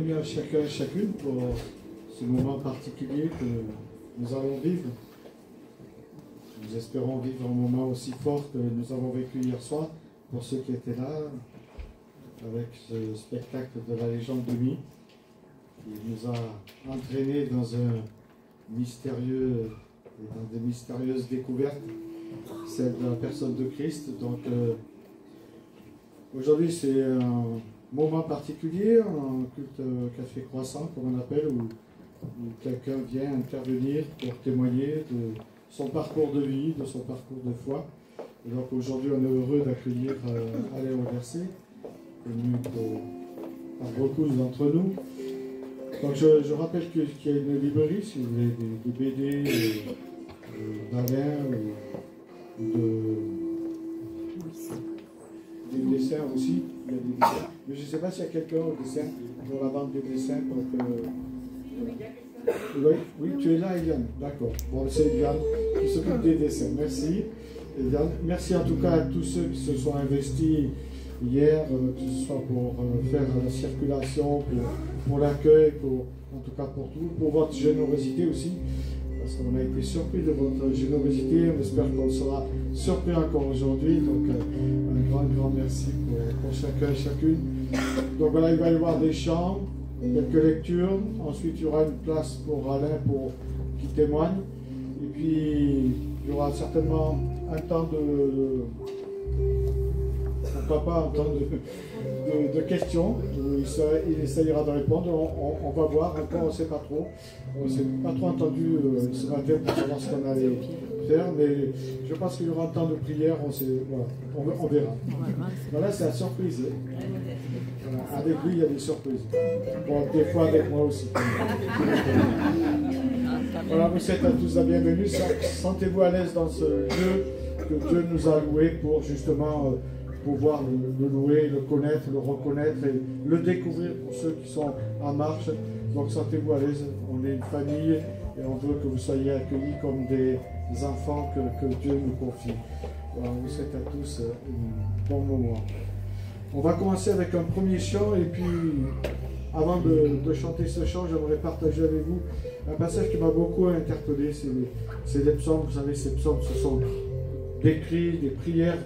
bienvenue à chacun et chacune pour ce moment particulier que nous allons vivre. Nous espérons vivre un moment aussi fort que nous avons vécu hier soir pour ceux qui étaient là, avec ce spectacle de la légende de Mi. Il nous a entraînés dans un mystérieux et dans des mystérieuses découvertes, celle de la personne de Christ. Donc aujourd'hui c'est un moment particulier, un culte café croissant comme on appelle, où quelqu'un vient intervenir pour témoigner de son parcours de vie, de son parcours de foi. Et donc aujourd'hui on est heureux d'accueillir Alain Auverset, venu par beaucoup d'entre nous. Donc je rappelle qu'il y a une librairie, si vous voulez, des BD d'Alain ou des dessins aussi. Il y a des dessins. Mais je ne sais pas s'il y a quelqu'un au dessin, pour la vente des dessins. Oui, tu es là, Eliane. D'accord. Bon, c'est Eliane qui s'occupe des dessins. Merci, Eliane. Merci en tout cas à tous ceux qui se sont investis hier, que ce soit pour faire la circulation, pour l'accueil, en tout cas pour tout, pour votre générosité aussi, parce qu'on a été surpris de votre générosité, on espère qu'on sera surpris encore aujourd'hui, donc un grand merci pour chacun et chacune. Donc voilà, il va y avoir des chants, quelques lectures, ensuite il y aura une place pour Alain qui témoigne, et puis il y aura certainement un temps pourquoi pas un temps de questions, il essayera de répondre, on va voir, encore on ne sait pas trop, on ne s'est pas trop entendu ce matin pour savoir ce qu'on allait faire, mais je pense qu'il y aura un temps de prière, on verra. Voilà, c'est la surprise. Voilà, avec lui, il y a des surprises. Bon, des fois avec moi aussi. Voilà, vous êtes à tous la bienvenue, sentez-vous à l'aise dans ce lieu que Dieu nous a loué pour justement pouvoir le louer, le connaître, le reconnaître et le découvrir pour ceux qui sont en marche. Donc sentez-vous à l'aise, on est une famille et on veut que vous soyez accueillis comme des enfants que Dieu nous confie. Voilà, vous souhaite à tous un bon moment. On va commencer avec un premier chant et puis avant de chanter ce chant, j'aimerais partager avec vous un passage qui m'a beaucoup interpellé. C'est les psaumes, vous savez, ces psaumes, ce sont des cris, des prières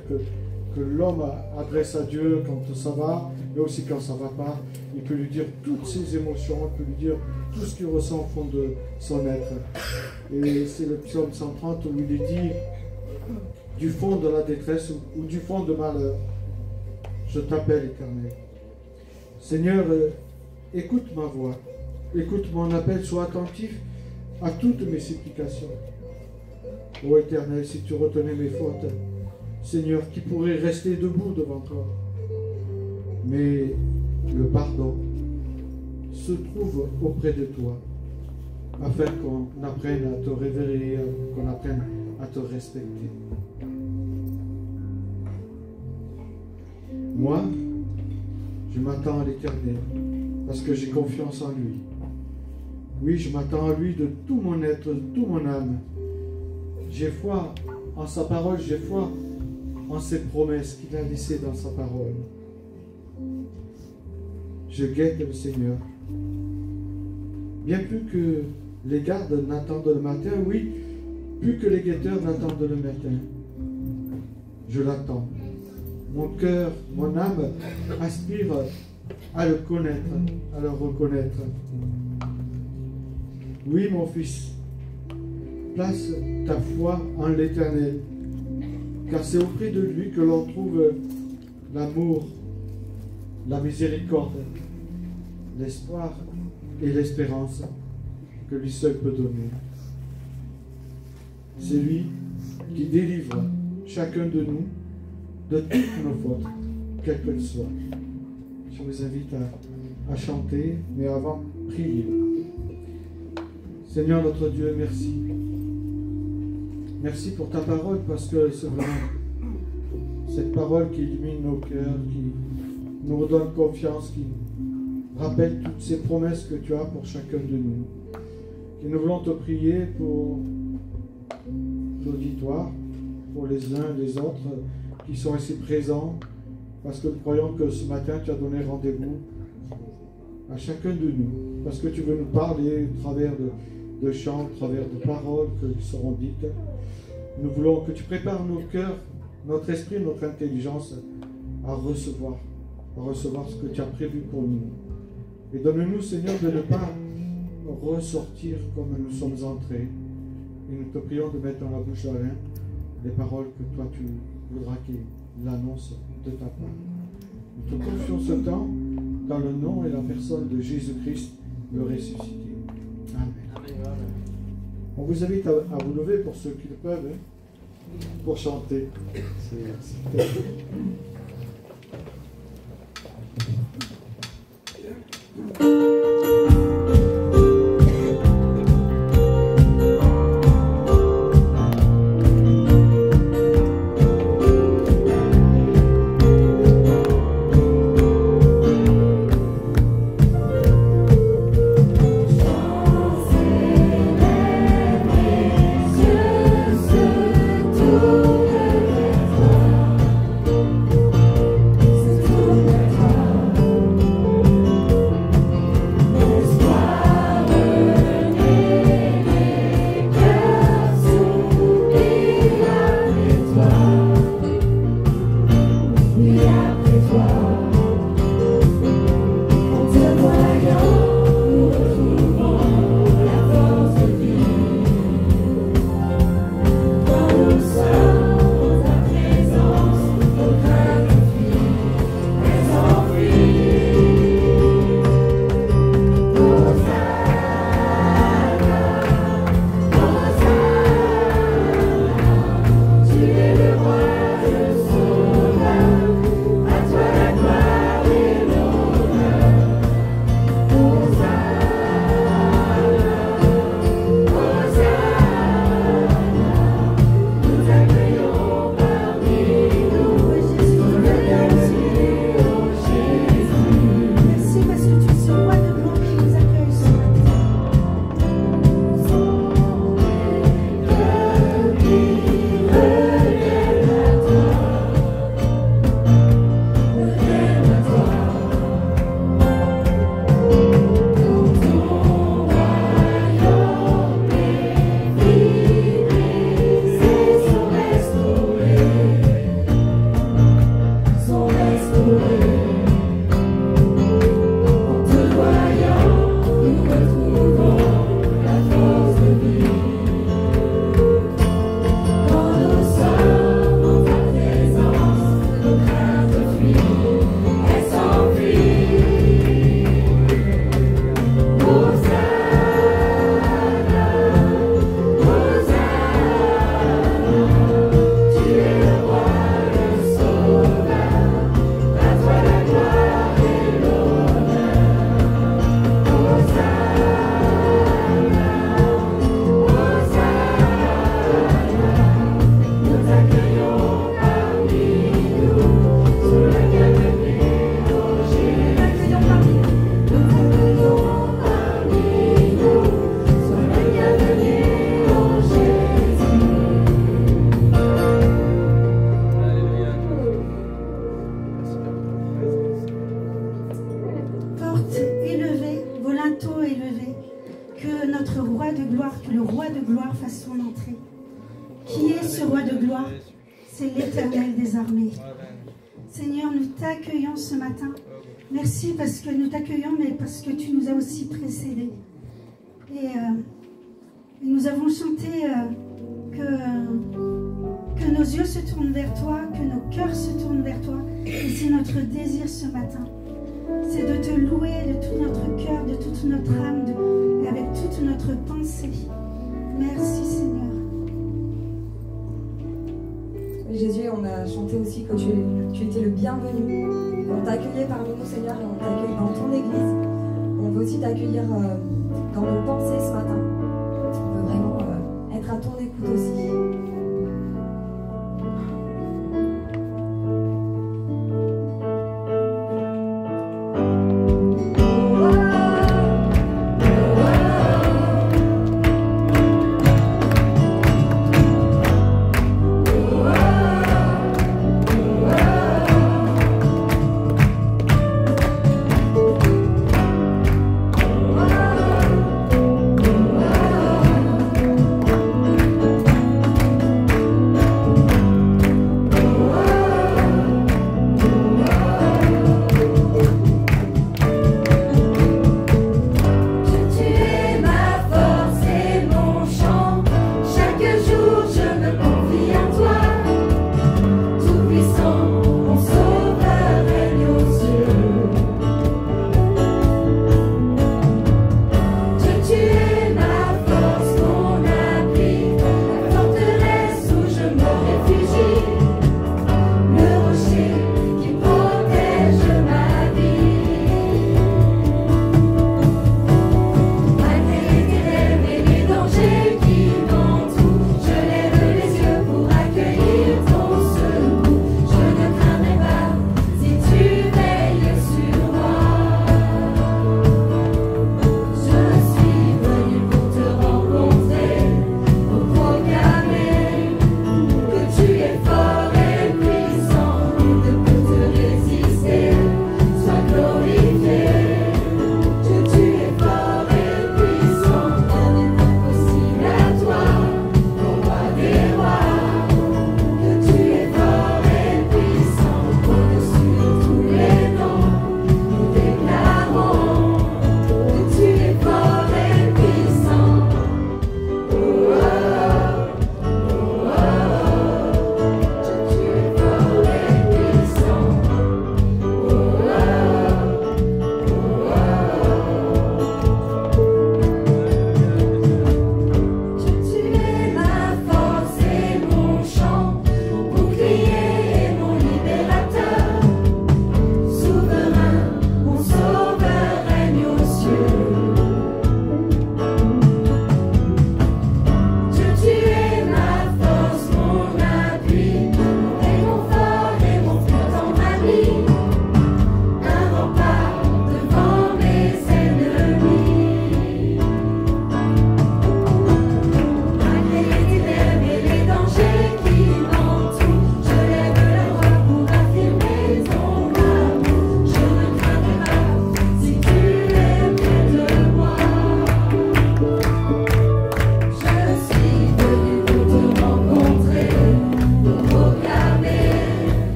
que l'homme adresse à Dieu quand ça va, mais aussi quand ça ne va pas. Il peut lui dire toutes ses émotions, il peut lui dire tout ce qu'il ressent au fond de son être. Et c'est le psaume 130 où il est dit du fond de la détresse ou du fond de malheur, je t'appelle Éternel. Seigneur, écoute ma voix, écoute mon appel, sois attentif à toutes mes supplications. Ô Éternel, si tu retenais mes fautes, Seigneur, qui pourrait rester debout devant toi? Mais le pardon se trouve auprès de toi, afin qu'on apprenne à te révérer, qu'on apprenne à te respecter. Moi, je m'attends à l'Éternel, parce que j'ai confiance en lui. Oui, je m'attends à lui de tout mon être, de toute mon âme. J'ai foi en sa parole, j'ai foi en ses promesses qu'il a laissées dans sa parole. Je guette le Seigneur. Bien plus que les gardes n'attendent le matin, oui, plus que les guetteurs n'attendent le matin. Je l'attends. Mon cœur, mon âme aspire à le connaître, à le reconnaître. Oui, mon fils, place ta foi en l'Éternel, car c'est auprès de lui que l'on trouve l'amour, la miséricorde, l'espoir et l'espérance que lui seul peut donner. C'est lui qui délivre chacun de nous de toutes nos fautes, quelles qu'elles soient. Je vous invite à chanter, mais avant, prier. Seigneur notre Dieu, merci. Merci pour ta parole, parce que c'est vraiment cette parole qui illumine nos cœurs, qui nous redonne confiance, qui rappelle toutes ces promesses que tu as pour chacun de nous. Et nous voulons te prier pour l'auditoire, pour les uns et les autres qui sont ici présents, parce que nous croyons que ce matin tu as donné rendez-vous à chacun de nous, parce que tu veux nous parler au travers de chants, au travers de paroles qui seront dites. Nous voulons que tu prépares nos cœurs, notre esprit, notre intelligence à recevoir ce que tu as prévu pour nous. Et donne-nous, Seigneur, de ne pas ressortir comme nous sommes entrés. Et nous te prions de mettre dans la bouche d'Alain les paroles que toi tu voudras qu'il annonce de ta part. Nous te confions ce temps dans le nom et la personne de Jésus-Christ, le ressuscité. Amen. On vous invite à vous lever pour ceux qui le peuvent, hein, pour chanter. C'est Merci parce que nous t'accueillons, mais parce que tu nous as aussi précédés. Et nous avons chanté que nos yeux se tournent vers toi, que nos cœurs se tournent vers toi. Et c'est notre désir ce matin. C'est de te louer de tout notre cœur, de toute notre âme, et avec toute notre pensée. Merci Seigneur. Jésus, on a chanté aussi que tu étais le bienvenu. On t'accueillait parmi nous, Seigneur, et on t'accueille dans ton église. On veut aussi t'accueillir dans nos pensées ce matin. On veut vraiment être à ton écoute aussi.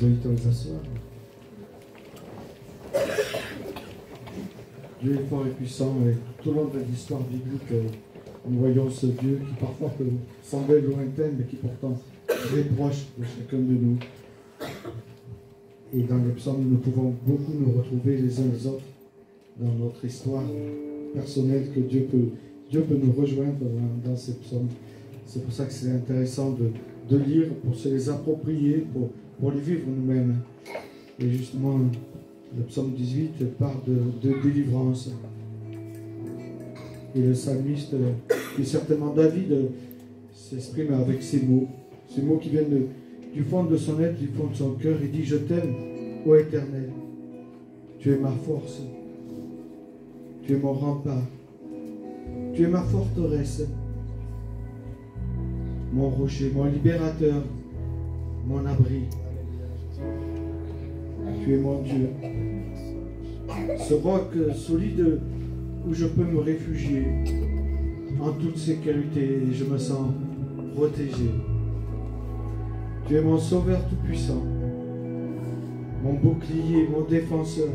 vous invite à vous asseoir. Dieu est fort et puissant et tout au long de l'histoire biblique, nous voyons ce Dieu qui parfois peut sembler lointain, mais qui pourtant est très proche de chacun de nous. Et dans les psaumes, nous pouvons beaucoup nous retrouver les uns les autres dans notre histoire personnelle que Dieu peut nous rejoindre dans ces psaumes. C'est pour ça que c'est intéressant de lire, pour se les approprier, pour les vivre nous-mêmes. Et justement, le psaume 18 parle de délivrance. Et le psalmiste, qui est certainement David, s'exprime avec ces mots qui viennent du fond de son être, du fond de son cœur. Il dit: je t'aime, ô Éternel, tu es ma force, tu es mon rempart, tu es ma forteresse, mon rocher, mon libérateur, mon abri. Tu es mon Dieu, ce roc solide où je peux me réfugier en toute sécurité et je me sens protégé. Tu es mon sauveur tout-puissant, mon bouclier, mon défenseur.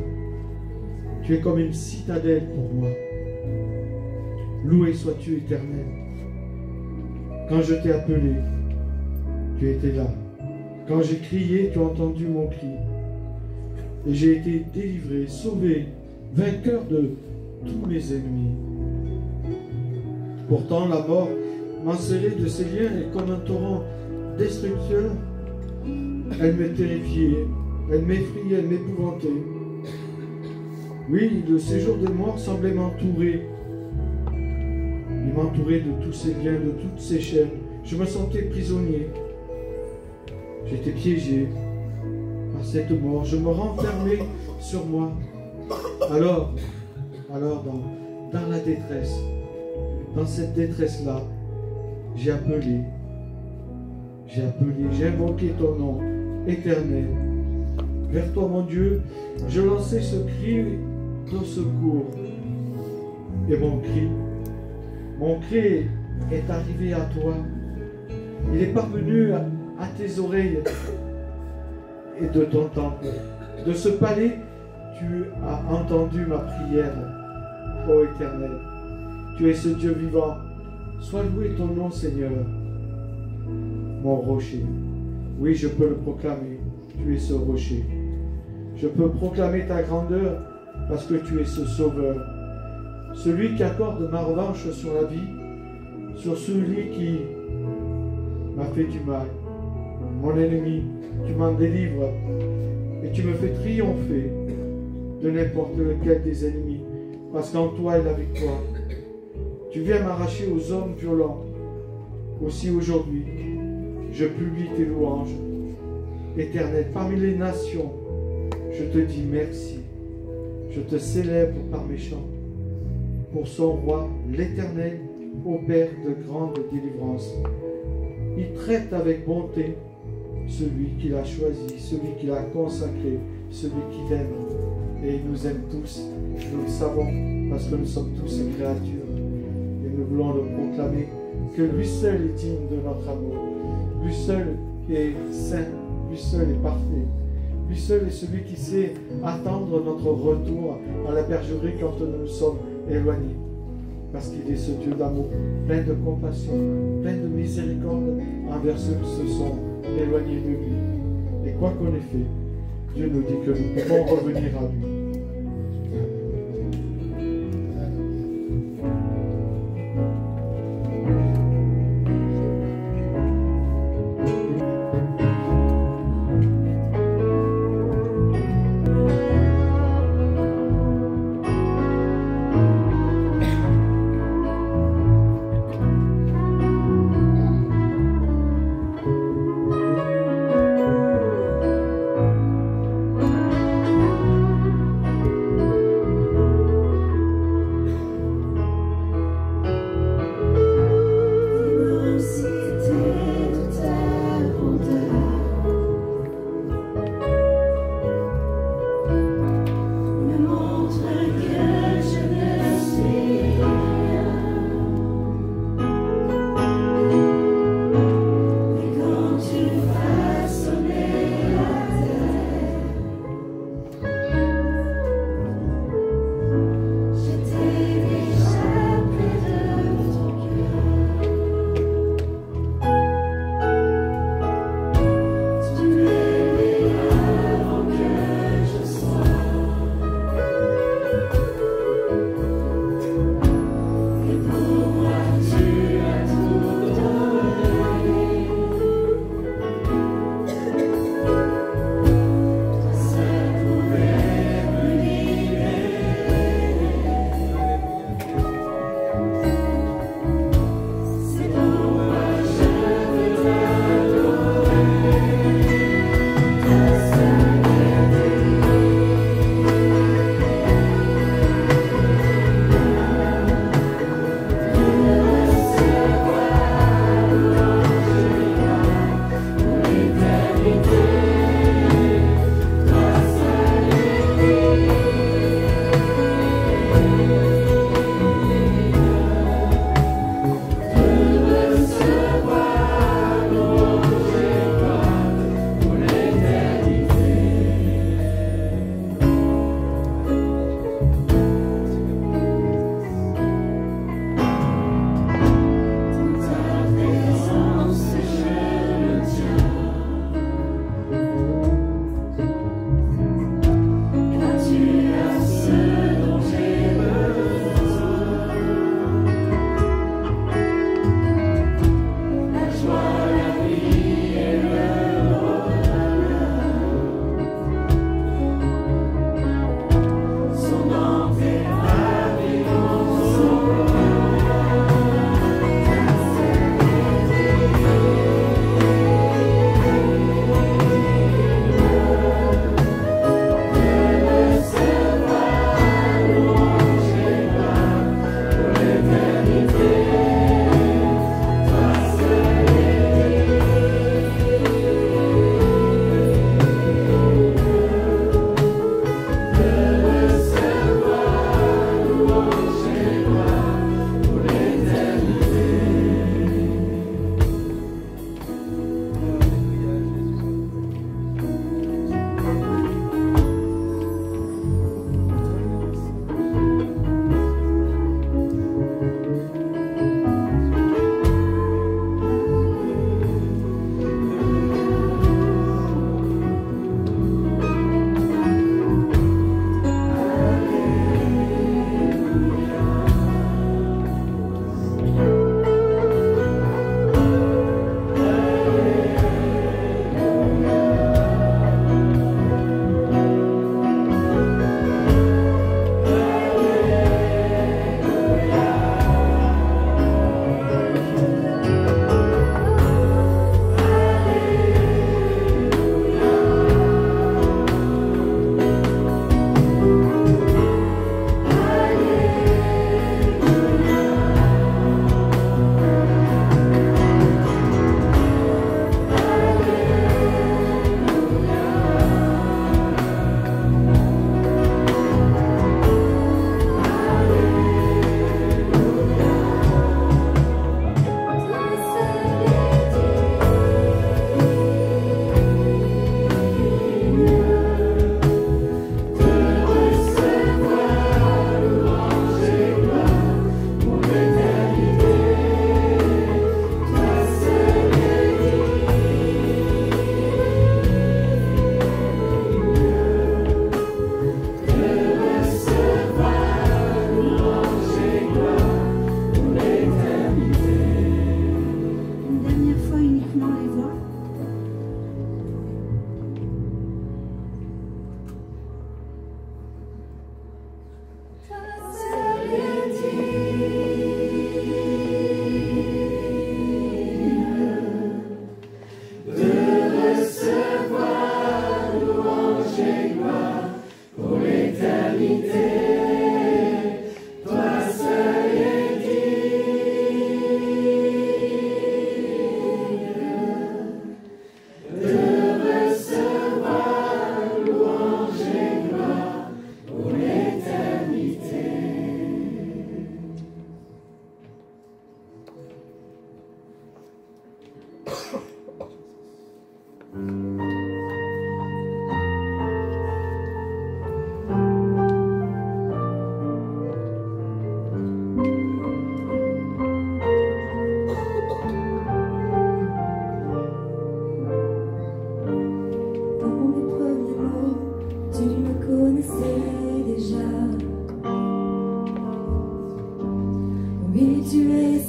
Tu es comme une citadelle pour moi. Loué sois-tu, Éternel. Quand je t'ai appelé, tu étais là. Quand j'ai crié, tu as entendu mon cri. Et j'ai été délivré, sauvé, vainqueur de tous mes ennemis. Pourtant, la mort m'enserrait de ses liens et comme un torrent destructeur, elle me terrifiait, elle m'effrayait, elle m'épouvantait. Oui, le séjour des morts semblait m'entourer. Il m'entourait de tous ces liens, de toutes ces chaînes. Je me sentais prisonnier. J'étais piégé par cette mort. Je me renfermais sur moi. Alors dans la détresse, dans cette détresse-là, j'ai appelé, j'ai invoqué ton nom éternel. Vers toi, mon Dieu, je lançais ce cri de secours. Et mon cri est arrivé à toi. Il est parvenu à tes oreilles et de ton temple. De ce palais, tu as entendu ma prière, ô Éternel. Tu es ce Dieu vivant. Sois loué ton nom, Seigneur. Mon rocher. Oui, je peux le proclamer. Tu es ce rocher. Je peux proclamer ta grandeur parce que tu es ce sauveur. Celui qui accorde ma revanche sur la vie, sur celui qui m'a fait du mal. Mon ennemi, tu m'en délivres et tu me fais triompher de n'importe lequel des ennemis, parce qu'en toi est la victoire. Tu viens m'arracher aux hommes violents. Aussi aujourd'hui, je publie tes louanges. Éternel, parmi les nations, je te dis merci. Je te célèbre par mes chants. Pour son roi, l'Éternel, opère de grandes délivrances. Il traite avec bonté celui qu'il a choisi, celui qu'il a consacré, celui qui l'aime. Et il nous aime tous, nous le savons, parce que nous sommes tous ses créatures. Et nous voulons le proclamer, que lui seul est digne de notre amour. Lui seul est saint, lui seul est parfait. Lui seul est celui qui sait attendre notre retour à la bergerie quand nous nous sommes éloignés. Parce qu'il est ce Dieu d'amour, plein de compassion, plein de miséricorde envers ceux qui se sont éloignés de lui. Et quoi qu'on ait fait, Dieu nous dit que nous pouvons revenir à lui.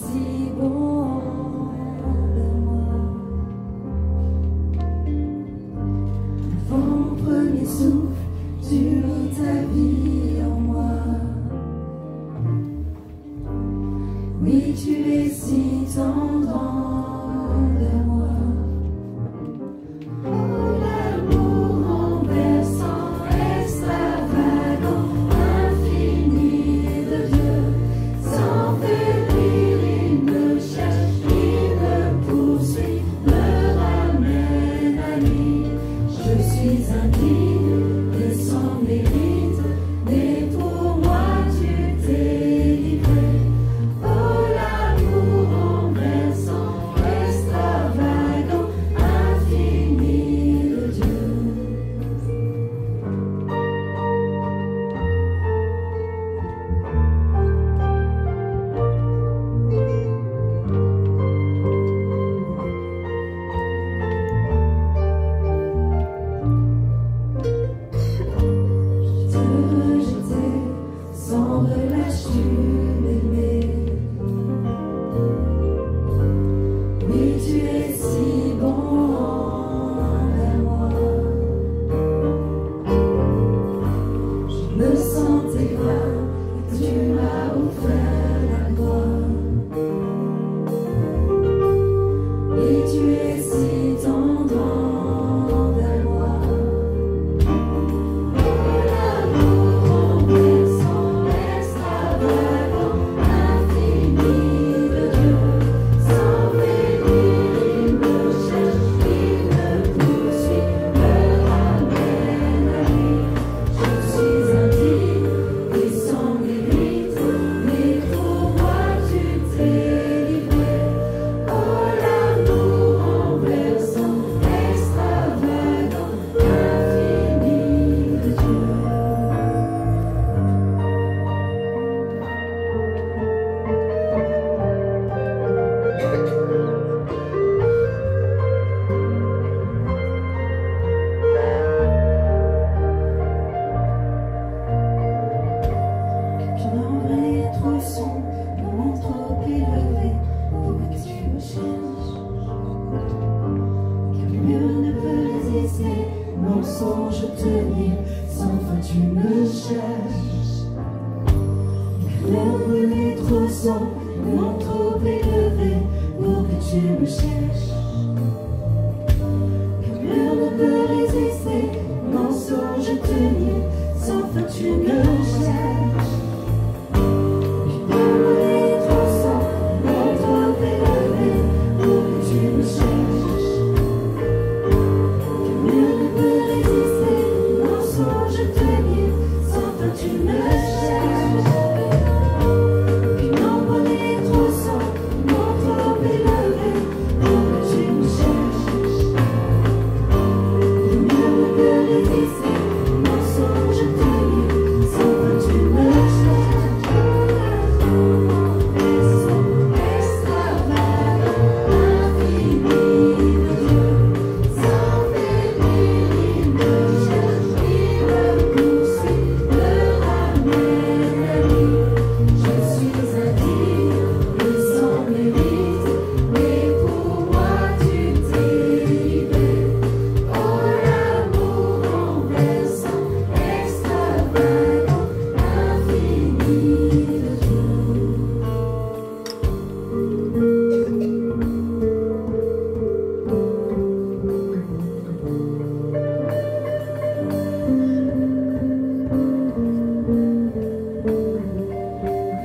si bon envers moi. Avant mon premier souffle, tu mis ta vie en moi. Oui, tu es si tendre envers moi. Oh, l'amour renversant, extravagant, infini de Dieu. Sans faiblir, il me cherche, il me poursuit, me ramène à lui. Je suis indigne et sans mérite, mais pour moi tu t'es livré. Oh, l'amour renversant, extravagant, infini de Dieu. Te rejeter, sans relâche tu m'aimais. Oui, tu es si bon envers moi. Je me sentais vain et tu m'as offert la gloire. Oui, tu es si tendre envers moi. L'amour renversant, extravagant, infini de Dieu. Sans faiblir, il me cherche, il me poursuit, me ramène à lui. Je suis indigne et sans mérite, mais pour moi tu t'es livré. Oh, l'amour renversant, extravagant, infini de Dieu. Qu'un vrai trop sombre, moment trop élevé pour que tu me cherches. Qu'un mur ne peut résister, mensonge tenir, sans fin tu me cherches. Qu'un air brûlé trop sombre, moment trop élevé pour que tu me cherches. Qu'un mur ne peut résister, mensonge tenir, sans fin tu me cherches.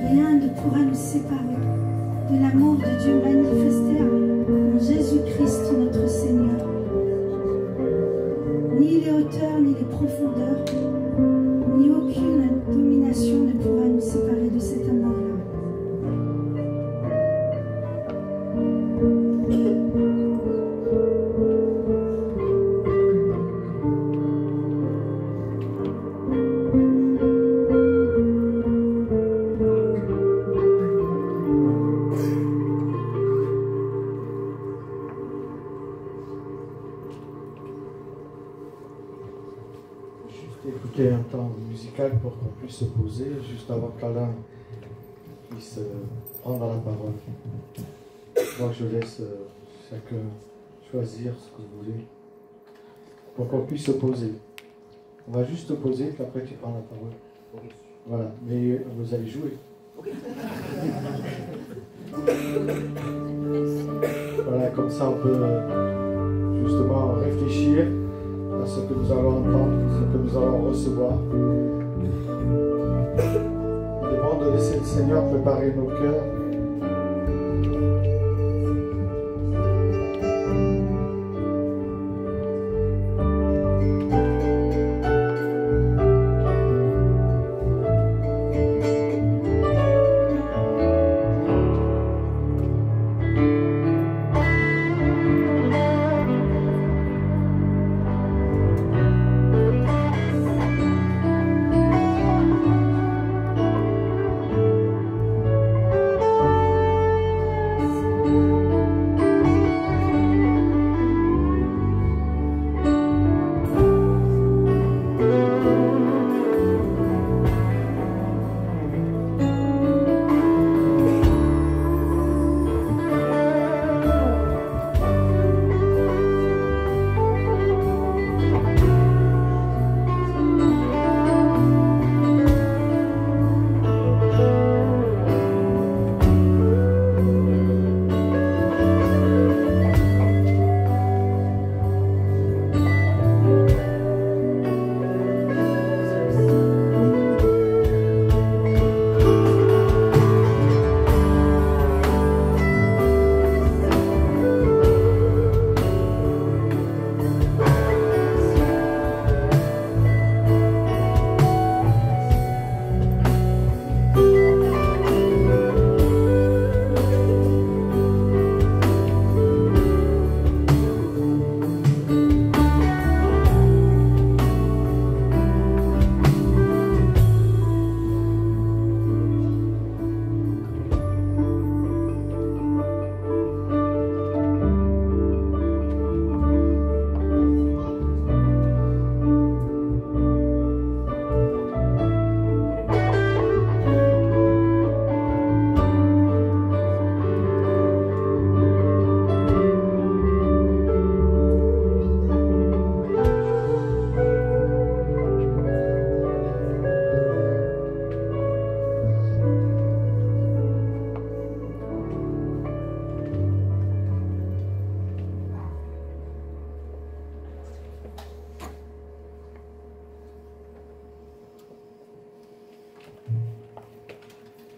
Rien ne pourra nous séparer de l'amour de Dieu manifesté en Jésus-Christ notre Seigneur. Ni les hauteurs, ni les profondeurs, ni aucune domination ne pourra nous séparer de cet amour-là. Écouter un temps musical pour qu'on puisse se poser juste avant qu'Alain puisse prendre la parole. Donc je laisse chacun choisir ce que vous voulez pour qu'on puisse se poser. On va juste te poser, puis après tu prends la parole. Voilà, mais vous allez jouer. Voilà, comme ça on peut justement réfléchir à ce que nous allons entendre, ce que nous allons recevoir. Il est bon de laisser le Seigneur préparer nos cœurs.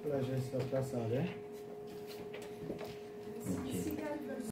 Là, je laisse la place à Alain.